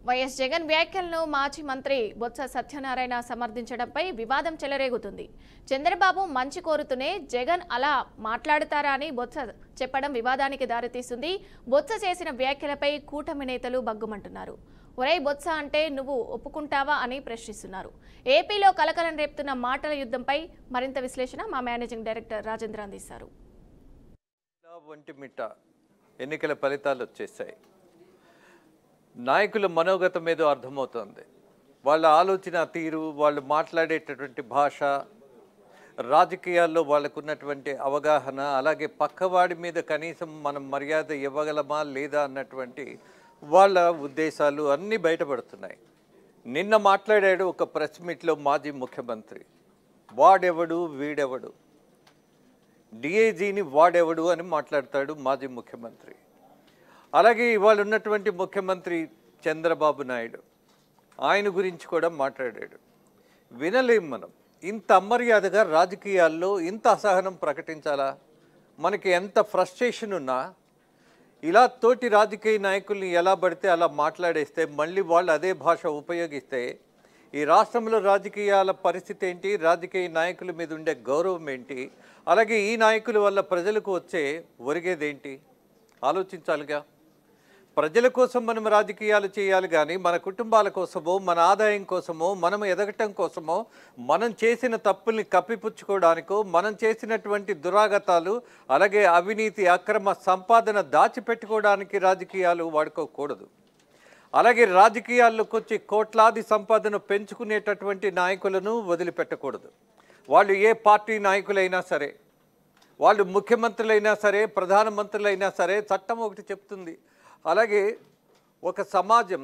YS Jagan వ్యాఖ్యలను మాజీ మంత్రి బొత్స సత్యనారాయణ సమర్థించడంపై వివాదం చెలరేగుతుంది. చంద్రబాబు మంచి కోరుతూనే జగన్ అలా మాట్లాడతారా అని బొత్స చెప్పడం వివాదానికి దారితీస్తుంది. బొత్స చేసిన వ్యాఖ్యలపై కూటమి నేతలు బగ్గుమంటున్నారు. ఒరేయ్ బొత్స అంటే నువ్వు ఒప్పుకుంటావా అని ప్రశ్నిస్తున్నారు. ఏపీలో కలకలం రేపుతున్న మాటల యుద్ధంపై మరింత విశ్లేషణ మా మేనేజింగ్ డైరెక్టర్ రాజేంద్ర అందిస్తారు. ఎన్నికల ఫలితాలు వచ్చేసాయి. నాయకుల మనోగతం ఏదో అర్థమవుతుంది. వాళ్ళ ఆలోచన తీరు, వాళ్ళు మాట్లాడేటటువంటి భాష, రాజకీయాల్లో వాళ్ళకున్నటువంటి అవగాహన, అలాగే పక్కవాడి మీద కనీసం మనం మర్యాద ఇవ్వగలమా లేదా అన్నటువంటి వాళ్ళ ఉద్దేశాలు అన్నీ బయటపడుతున్నాయి. నిన్న మాట్లాడాడు ఒక ప్రెస్ మీట్లో మాజీ ముఖ్యమంత్రి. వాడెవడు వీడెవడు, డిఐజీని వాడెవడు అని మాట్లాడతాడు మాజీ ముఖ్యమంత్రి. అలాగే ఇవాళ ఉన్నటువంటి ముఖ్యమంత్రి చంద్రబాబు నాయుడు, ఆయన గురించి కూడా మాట్లాడాడు. వినలేం మనం. ఇంత అమర్యాదగా రాజకీయాల్లో ఇంత అసహనం ప్రకటించాలా? మనకి ఎంత ఫ్రస్ట్రేషన్ ఉన్నా ఇలా తోటి రాజకీయ నాయకుల్ని ఎలా పడితే అలా మాట్లాడేస్తే, మళ్ళీ వాళ్ళు అదే భాష ఉపయోగిస్తే ఈ రాష్ట్రంలో రాజకీయాల పరిస్థితి ఏంటి, రాజకీయ నాయకుల మీద ఉండే గౌరవం ఏంటి, అలాగే ఈ నాయకుల వల్ల ప్రజలకు వచ్చే ఒరిగేదేంటి ఆలోచించాలిగా. ప్రజల కోసం మనం రాజకీయాలు చేయాలి, కానీ మన కుటుంబాల కోసమో, మన ఆదాయం కోసమో, మనం ఎదగటం కోసమో, మనం చేసిన తప్పుల్ని కప్పిపుచ్చుకోవడానికో, మనం చేసినటువంటి దురాగతాలు, అలాగే అవినీతి అక్రమ సంపాదన దాచిపెట్టుకోవడానికి రాజకీయాలు వాడుకోకూడదు. అలాగే రాజకీయాల్లోకి వచ్చి కోట్లాది సంపాదన పెంచుకునేటటువంటి నాయకులను వదిలిపెట్టకూడదు. వాళ్ళు ఏ పార్టీ నాయకులైనా సరే, వాళ్ళు ముఖ్యమంత్రులైనా సరే, ప్రధానమంత్రులైనా సరే, చట్టం ఒకటి చెప్తుంది. అలాగే ఒక సమాజం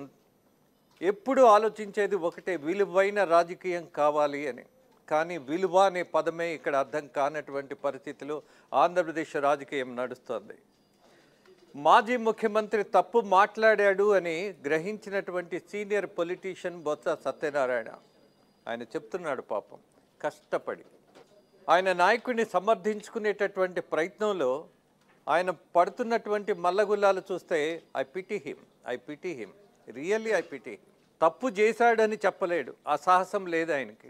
ఎప్పుడు ఆలోచించేది ఒకటే, విలువైన రాజకీయం కావాలి అని. కానీ విలువ అనే పదమే ఇక్కడ అర్థం కానటువంటి పరిస్థితిలో ఆంధ్రప్రదేశ్ రాజకీయం నడుస్తుంది. మాజీ ముఖ్యమంత్రి తప్పు మాట్లాడాడు అని గ్రహించినటువంటి సీనియర్ పొలిటీషియన్ బొత్స సత్యనారాయణ, ఆయన చెప్తున్నాడు పాపం కష్టపడి. ఆయన నాయకుడిని సమర్థించుకునేటటువంటి ప్రయత్నంలో ఆయన పడుతున్నటువంటి మల్లగుల్లాలు చూస్తే I pity him, really I pity him. తప్పు చేశాడని చెప్పలేడు, ఆ సాహసం లేదు ఆయనకి.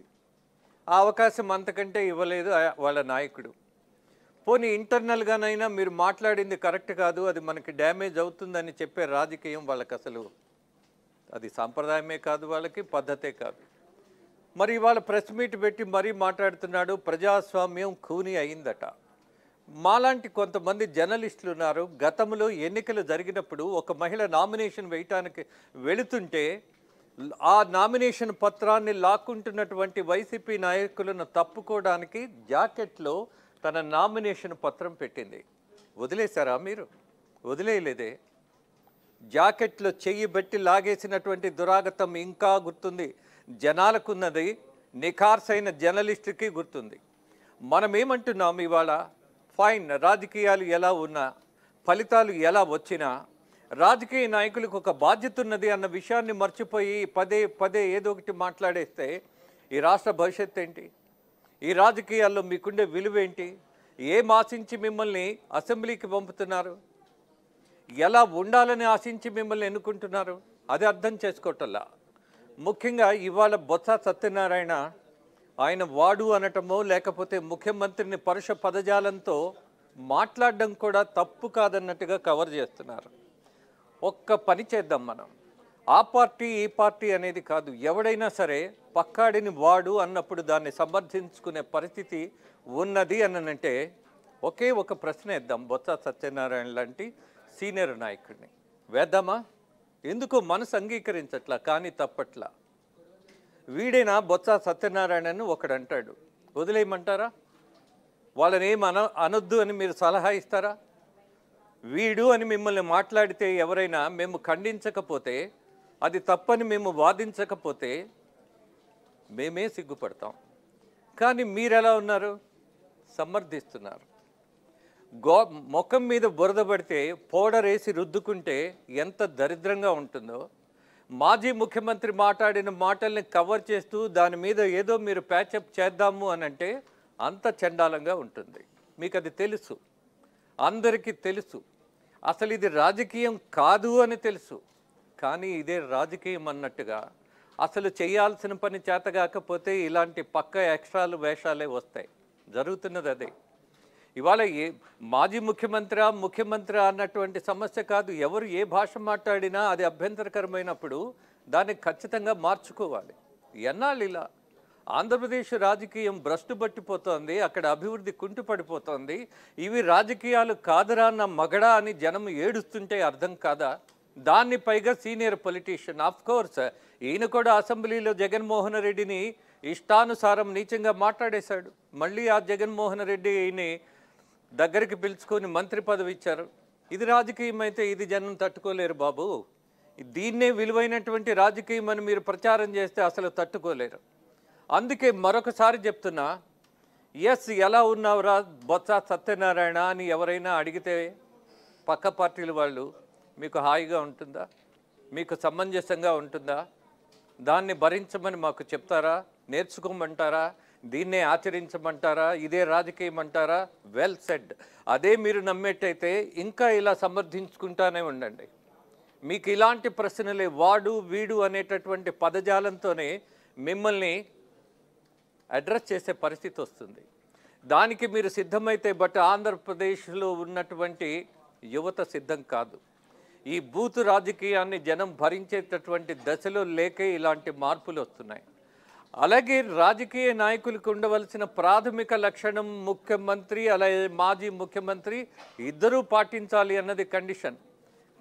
ఆ అవకాశం అంతకంటే ఇవ్వలేదు వాళ్ళ నాయకుడు. పోనీ ఇంటర్నల్గానైనా మీరు మాట్లాడింది కరెక్ట్ కాదు, అది మనకి డ్యామేజ్ అవుతుందని చెప్పే రాజకీయం వాళ్ళకి అసలు అది సాంప్రదాయమే కాదు, వాళ్ళకి పద్ధతే కాదు. మరి ఇవాళ ప్రెస్ మీట్ పెట్టి మరీ మాట్లాడుతున్నాడు, ప్రజాస్వామ్యం ఖూనీ అయిందట. మాలాంటి కొంతమంది జర్నలిస్టులు ఉన్నారు. గతంలో ఎన్నికలు జరిగినప్పుడు ఒక మహిళ నామినేషన్ వేయటానికి వెళుతుంటే ఆ నామినేషన్ పత్రాన్ని లాక్కుంటున్నటువంటి వైసీపీ నాయకులను తప్పుకోవడానికి జాకెట్లో తన నామినేషన్ పత్రం పెట్టింది. వదిలేశారా మీరు? వదిలేయలేదే. జాకెట్లో చెయ్యి బెట్టి లాగేసినటువంటి దురాగతం ఇంకా గుర్తుంది. జనాలకున్నది, నిఖార్సైన జర్నలిస్టుకి గుర్తుంది. మనం ఏమంటున్నాం ఇవాళ? ఫైన్, రాజకీయాలు ఎలా ఉన్నా, ఫలితాలు ఎలా వచ్చినా, రాజకీయ నాయకులకు ఒక బాధ్యత ఉన్నది అన్న విషయాన్ని మర్చిపోయి పదే పదే ఏదో ఒకటి మాట్లాడేస్తే ఈ రాష్ట్ర భవిష్యత్తు ఏంటి? ఈ రాజకీయాల్లో మీకుండే విలువేంటి? ఏం ఆశించి మిమ్మల్ని అసెంబ్లీకి పంపుతున్నారు? ఎలా ఉండాలని ఆశించి మిమ్మల్ని ఎన్నుకుంటున్నారు? అది అర్థం చేసుకోవటంలా. ముఖ్యంగా ఇవాళ బొత్స సత్యనారాయణ ఆయన వాడు అనటమో, లేకపోతే ముఖ్యమంత్రిని పరుష పదజాలంతో మాట్లాడడం కూడా తప్పు కాదన్నట్టుగా కవర్ చేస్తున్నారు. ఒక్క పని చేద్దాం మనం. ఆ పార్టీ ఈ పార్టీ అనేది కాదు, ఎవడైనా సరే పక్కాడిని వాడు అన్నప్పుడు దాన్ని సమర్థించుకునే పరిస్థితి ఉన్నది అనంటే ఒకే ఒక ప్రశ్న వేద్దాం. బొత్స సత్యనారాయణ లాంటి సీనియర్ నాయకుడిని వేద్దామా? ఎందుకో మనసు అంగీకరించట్లా, కానీ తప్పట్లా. వీడైనా బొత్స సత్యనారాయణను ఒకడు అంటాడు, వదిలేయమంటారా? వాళ్ళని ఏం అనొద్దు అని మీరు సలహా ఇస్తారా? వీడు అని మిమ్మల్ని మాట్లాడితే ఎవరైనా మేము ఖండించకపోతే, అది తప్పని మేము వాదించకపోతే మేమే సిగ్గుపడతాం. కానీ మీరెలా ఉన్నారు? సమర్థిస్తున్నారు. ముఖం మీద బురద పడితే పౌడర్ వేసి రుద్దుకుంటే ఎంత దరిద్రంగా ఉంటుందో, మాజీ ముఖ్యమంత్రి మాట్లాడిన మాటల్ని కవర్ చేస్తూ దాని మీద ఏదో మీరు ప్యాచప్ చేద్దాము అని అంటే అంత చండాలంగా ఉంటుంది. మీకు అది తెలుసు, అందరికీ తెలుసు. అసలు ఇది రాజకీయం కాదు అని తెలుసు, కానీ ఇదే రాజకీయం అన్నట్టుగా అసలు చేయాల్సిన పని చేతగాకపోతే ఇలాంటి పక్క ఎక్స్ట్రాలు వేషాలే వస్తాయి. జరుగుతున్నది అదే. ఇవాళ మాజీ ముఖ్యమంత్రి అన్నటువంటి సమస్య కాదు. ఎవరు ఏ భాష మాట్లాడినా అది అభ్యంతరకరమైనప్పుడు దాన్ని ఖచ్చితంగా మార్చుకోవాలి. ఎన్నాళ్ళు ఇలా ఆంధ్రప్రదేశ్ రాజకీయం భ్రష్టు పట్టిపోతోంది, అక్కడ అభివృద్ధి కుంటుపడిపోతోంది. ఇవి రాజకీయాలు కాదురా అన్న మగడా అని జనం ఏడుస్తుంటే అర్థం కాదా? దాన్ని పైగా సీనియర్ పొలిటీషియన్, ఆఫ్ కోర్స్ ఈయన కూడా అసెంబ్లీలో జగన్మోహన్ రెడ్డిని ఇష్టానుసారం నీచంగా మాట్లాడేశాడు. మళ్ళీ ఆ జగన్మోహన్ రెడ్డి ఈయన్ని దగ్గరికి పిలుచుకొని మంత్రి పదవి ఇచ్చారు. ఇది రాజకీయం అయితే ఇది జనం తట్టుకోలేరు బాబు. దీన్నే విలువైనటువంటి రాజకీయం అని మీరు ప్రచారం చేస్తే అసలు తట్టుకోలేరు. అందుకే మరొకసారి చెప్తున్నా, ఎస్ ఎలా ఉన్నావురా బొత్స సత్యనారాయణ అని ఎవరైనా అడిగితే పక్క పార్టీల వాళ్ళు మీకు హాయిగా ఉంటుందా? మీకు సమంజసంగా ఉంటుందా? దాన్ని భరించమని మాకు చెప్తారా? నేర్చుకోమంటారా? దీన్నే ఆచరించమంటారా? ఇదే రాజకీయం అంటారా? Well said. అదే మీరు నమ్మేటైతే ఇంకా ఇలా సమర్థించుకుంటానే ఉండండి. మీకు ఇలాంటి ప్రశ్నలే వాడు వీడు అనేటటువంటి పదజాలంతోనే మిమ్మల్ని అడ్రస్ చేసే పరిస్థితి వస్తుంది. దానికి మీరు సిద్ధమైతే బట్ ఆంధ్రప్రదేశ్లో ఉన్నటువంటి యువత సిద్ధం కాదు. ఈ బూతు రాజకీయాన్ని జనం భరించేటటువంటి దశలో లేకే ఇలాంటి మార్పులు వస్తున్నాయి. అలాగే రాజకీయ నాయకులకు ఉండవలసిన ప్రాథమిక లక్షణం ముఖ్యమంత్రి అలాగే మాజీ ముఖ్యమంత్రి ఇద్దరూ పాటించాలి అన్నది కండిషన్.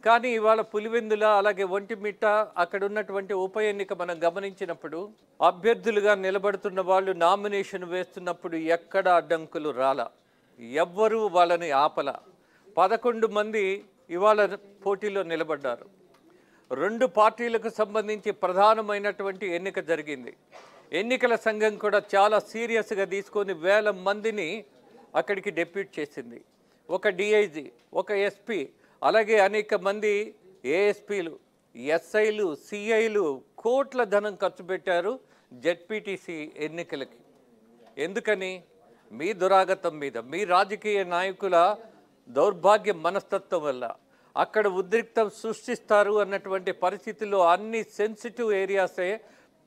కానీ ఇవాళ పులివెందుల అలాగే ఒంటిమిట్ట అక్కడ ఉన్నటువంటి ఉప ఎన్నిక మనం గమనించినప్పుడు అభ్యర్థులుగా నిలబడుతున్న వాళ్ళు నామినేషన్ వేస్తున్నప్పుడు ఎక్కడ అడ్డంకులు రాలా, ఎవ్వరూ వాళ్ళని ఆపల. 11 మంది ఇవాళ పోటీలో నిలబడ్డారు. 2 పార్టీలకు సంబంధించి ప్రధానమైనటువంటి ఎన్నిక జరిగింది. ఎన్నికల సంఘం కూడా చాలా సీరియస్గా తీసుకొని 1000 మందిని అక్కడికి డెప్యూట్ చేసింది. ఒక డిఐజీ, ఒక ఎస్పీ, అలాగే అనేక మంది ఏఎస్పీలు, ఎస్ఐలు, సిఐలు కోట్ల ధనం ఖర్చు పెట్టారు జెడ్పీటీసీ ఎన్నికలకి. ఎందుకని? మీ దురాగతం మీద, మీ రాజకీయ నాయకుల దౌర్భాగ్య మనస్తత్వం వల్ల. అక్కడ ఉద్రిక్తం సృష్టిస్తారు అన్నటువంటి పరిస్థితుల్లో అన్ని సెన్సిటివ్ ఏరియాసే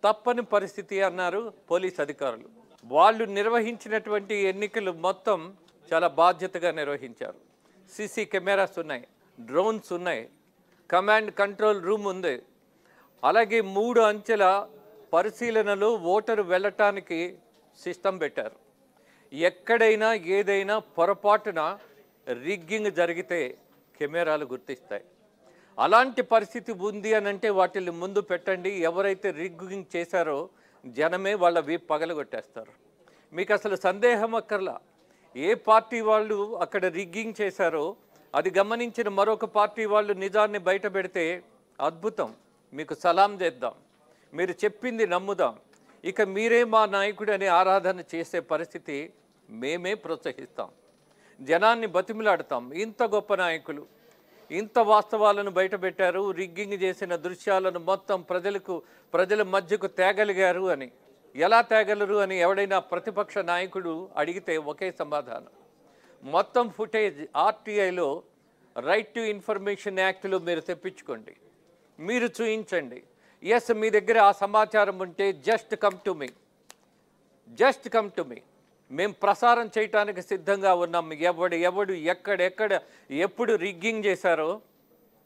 తప్పని పరిస్థితి అన్నారు పోలీస్ అధికారులు. వాళ్ళు నిర్వహించినటువంటి ఎన్నికలు మొత్తం చాలా బాధ్యతగా నిర్వహించారు. సీసీ కెమెరాస్ ఉన్నాయి, డ్రోన్స్ ఉన్నాయి, కమాండ్ కంట్రోల్ రూమ్ ఉంది. అలాగే 3 అంచెల పరిశీలనలో ఓటరు వెళ్ళటానికి సిస్టమ్ పెట్టారు. ఎక్కడైనా ఏదైనా పొరపాటున రిగ్గింగ్ జరిగితే కెమెరాలు గుర్తిస్తాయి. అలాంటి పరిస్థితి ఉంది అని అంటే వాటిని ముందు పెట్టండి. ఎవరైతే రిగ్గింగ్ చేశారో జనమే వాళ్ళ వీపు పగలగొట్టేస్తారు. మీకు అసలు సందేహం అక్కర్లా. ఏ పార్టీ వాళ్ళు అక్కడ రిగ్గింగ్ చేశారో అది గమనించిన మరొక పార్టీ వాళ్ళు నిజాన్ని బయట పెడితే అద్భుతం, మీకు సలాం చేద్దాం, మీరు చెప్పింది నమ్ముదాం, ఇక మీరే మా నాయకుడు అని ఆరాధన చేసే పరిస్థితి మేమే ప్రోత్సహిస్తాం. జనాన్ని బతిమిలాడతాం. ఇంత గొప్ప నాయకులు ఇంత వాస్తవాలను బయటపెట్టారు, రిగ్గింగ్ చేసిన దృశ్యాలను మొత్తం ప్రజల మధ్యకు తేగలిగారు అని. ఎలా తేగలరు అని ఎవడైనా ప్రతిపక్ష నాయకుడు అడిగితే ఒకే సమాధానం, మొత్తం ఫుటేజ్ ఆర్టీఐలో రైట్ టు ఇన్ఫర్మేషన్ యాక్ట్లో మీరు తెప్పించుకోండి, మీరు చూయించండి. ఎస్, మీ దగ్గర ఆ సమాచారం ఉంటే జస్ట్ కమ్ టు మీ, మేము ప్రసారం చేయటానికి సిద్ధంగా ఉన్నాం. ఎవడు ఎక్కడ ఎప్పుడు రిగ్గింగ్ చేశారో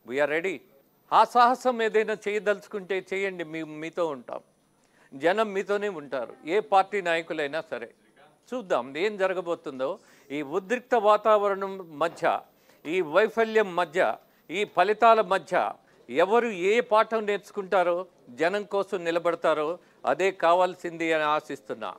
వీఆర్ రెడీ. ఆ సాహసం ఏదైనా చేయదలుచుకుంటే చేయండి, మీతో ఉంటాం. జనం మీతోనే ఉంటారు, ఏ పార్టీ నాయకులైనా సరే. చూద్దాం ఏం జరగబోతుందో. ఈ ఉద్రిక్త వాతావరణం మధ్య, ఈ వైఫల్యం మధ్య, ఈ ఫలితాల మధ్య ఎవరు ఏ పాఠం నేర్చుకుంటారో, జనం కోసం నిలబడతారో అదే కావాల్సింది అని ఆశిస్తున్నా.